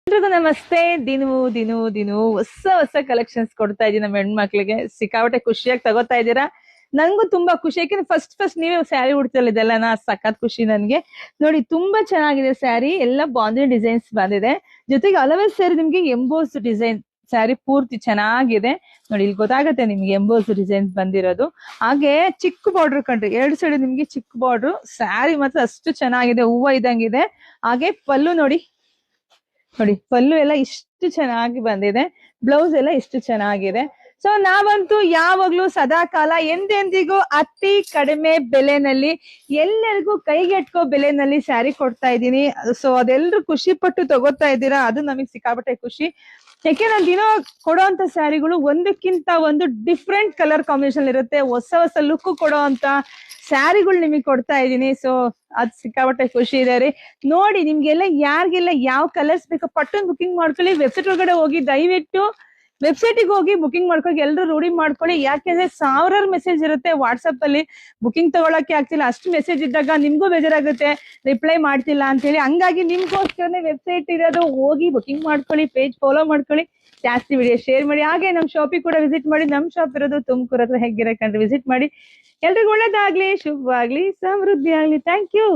ಎಲ್ರಿಗೂ ನಮಸ್ತೆ. ದಿನವೂ ಹೊಸ ಕಲೆಕ್ಷನ್ಸ್ ಕೊಡ್ತಾ ಇದೀನಿ ನಮ್ಮ ಹೆಣ್ಮಕ್ಳಿಗೆ. ಸಿಕ್ಕಾಪಟ್ಟೆ ಖುಷಿಯಾಗಿ ತಗೋತಾ ಇದ್ದೀರಾ. ನನ್ಗೂ ತುಂಬಾ ಖುಷಿ, ಯಾಕಂದ್ರೆ ಫಸ್ಟ್ ನೀವೇ ಸ್ಯಾರಿ ಉಡ್ತಿಲ್ಲ ನಾ ಸಖತ್ ಖುಷಿ ನನ್ಗೆ. ನೋಡಿ ತುಂಬಾ ಚೆನ್ನಾಗಿದೆ ಸ್ಯಾರಿ, ಎಲ್ಲ ಬಾಂಧಿ ಡಿಸೈನ್ಸ್ ಬಂದಿದೆ. ಜೊತೆಗೆ ಅಲವೆಸ್ ಸ್ಯಾರಿ ನಿಮ್ಗೆ ಎಂಬೋಸ್ ಡಿಸೈನ್ ಸ್ಯಾರಿ ಪೂರ್ತಿ ಚೆನ್ನಾಗಿದೆ. ನೋಡಿ ಇಲ್ಲಿ ಗೊತ್ತಾಗುತ್ತೆ ನಿಮ್ಗೆ ಎಂಬೋಸ್ ಡಿಸೈನ್ಸ್ ಬಂದಿರೋದು. ಹಾಗೆ ಚಿಕ್ಕ ಬಾರ್ಡರ್ ಕಂಡ್ರಿ, ಎರಡು ಸೈಡ್ ನಿಮ್ಗೆ ಚಿಕ್ಕ ಬಾರ್ಡರ್. ಸ್ಯಾರಿ ಮಾತ್ರ ಅಷ್ಟು ಚೆನ್ನಾಗಿದೆ, ಹೂವ ಇದ್ದಂಗಿದೆ. ಹಾಗೆ ಪಲ್ಲು ನೋಡಿ ಪಲ್ಲು ಎಲ್ಲ ಇಷ್ಟು ಚೆನ್ನಾಗಿ ಬಂದಿದೆ, ಬ್ಲೌಸ್ ಎಲ್ಲ ಇಷ್ಟು ಚೆನ್ನಾಗಿದೆ. ಸೊ ನಾವಂತೂ ಯಾವಾಗ್ಲೂ ಸದಾ ಕಾಲ ಎಂದೆಂದಿಗೂ ಅತಿ ಕಡಿಮೆ ಬೆಲೆನಲ್ಲಿ ಎಲ್ಲರಿಗೂ ಕೈಗೆಟ್ಕೋ ಬೆಲೆನಲ್ಲಿ ಸ್ಯಾರಿ ಕೊಡ್ತಾ ಇದ್ದೀನಿ. ಸೊ ಅದೆಲ್ಲರೂ ಖುಷಿ ಪಟ್ಟು ತಗೋತಾ ಇದ್ದೀರಾ, ಅದು ನಮಗ್ ಸಿಕ್ಕಾಪಟ್ಟೆ ಖುಷಿ. ಯಾಕೆ ನಾನು ದಿನ ಕೊಡೋಂತ ಸ್ಯಾರಿಗಳು ಒಂದಕ್ಕಿಂತ ಒಂದು ಡಿಫ್ರೆಂಟ್ ಕಲರ್ ಕಾಂಬಿನೇಷನ್ ಇರುತ್ತೆ, ಹೊಸ ಲುಕ್ ಕೊಡೋ ಅಂತ ಸ್ಯಾರಿಗಳು ನಿಮಗೆ ಕೊಡ್ತಾ ಇದ್ದೀನಿ. ಸೊ ಅದ್ ಸಿಕ್ಕಾಪಟ್ಟೆ ಖುಷಿ ಇದೆ ರೀ. ನೋಡಿ ನಿಮ್ಗೆಲ್ಲ ಯಾರಿಗೆಲ್ಲ ಯಾವ ಕಲರ್ಸ್ ಬೇಕೋ ಪಟ್ಟನ್ ಬುಕಿಂಗ್ ಮಾಡ್ಕೊಳ್ಳಿ. ವೆಬ್ಸೈಟ್ ಒಳಗಡೆ ಹೋಗಿ ದಯವಿಟ್ಟು ವೆಬ್ಸೈಟಿಗೆ ಹೋಗಿ ಬುಕಿಂಗ್ ಮಾಡ್ಕೊಳ್ಳಿ, ಎಲ್ಲರೂ ರೂಢಿ ಮಾಡ್ಕೊಳ್ಳಿ. ಯಾಕೆಂದ್ರೆ ಸಾವಿರಾರು ಮೆಸೇಜ್ ಇರುತ್ತೆ ವಾಟ್ಸಪ್ ಅಲ್ಲಿ, ಬುಕಿಂಗ್ ತಗೊಳಕ್ಕೆ ಆಗ್ತಿಲ್ಲ. ಅಷ್ಟು ಮೆಸೇಜ್ ಇದ್ದಾಗ ನಿಮ್ಗೂ ಬೇಜಾರಾಗುತ್ತೆ, ರಿಪ್ಲೈ ಮಾಡ್ತಿಲ್ಲ ಅಂತ ಹೇಳಿ. ಹಂಗಾಗಿ ನಿಮ್ಗೋಸ್ಕರನೇ ವೆಬ್ಸೈಟ್ ಇರೋದು, ಹೋಗಿ ಬುಕಿಂಗ್ ಮಾಡ್ಕೊಳ್ಳಿ, ಪೇಜ್ ಫಾಲೋ ಮಾಡ್ಕೊಳ್ಳಿ, ಜಾಸ್ತಿ ವಿಡಿಯೋ ಶೇರ್ ಮಾಡಿ. ಹಾಗೆ ನಮ್ ಶಾಪಿಗೆ ಕೂಡ ವಿಸಿಟ್ ಮಾಡಿ. ನಮ್ ಶಾಪ್ ಇರೋದು ತುಮಕೂರು ಹತ್ರ ಹೆಗ್ಗೆರೆ ಕಂಡ್ರೆ ವಿಸಿಟ್ ಮಾಡಿ. ಎಲ್ರಿಗೂ ಒಳ್ಳೇದಾಗ್ಲಿ, ಶುಭವಾಗ್ಲಿ, ಸಮೃದ್ಧಿ ಆಗ್ಲಿ. Thank you.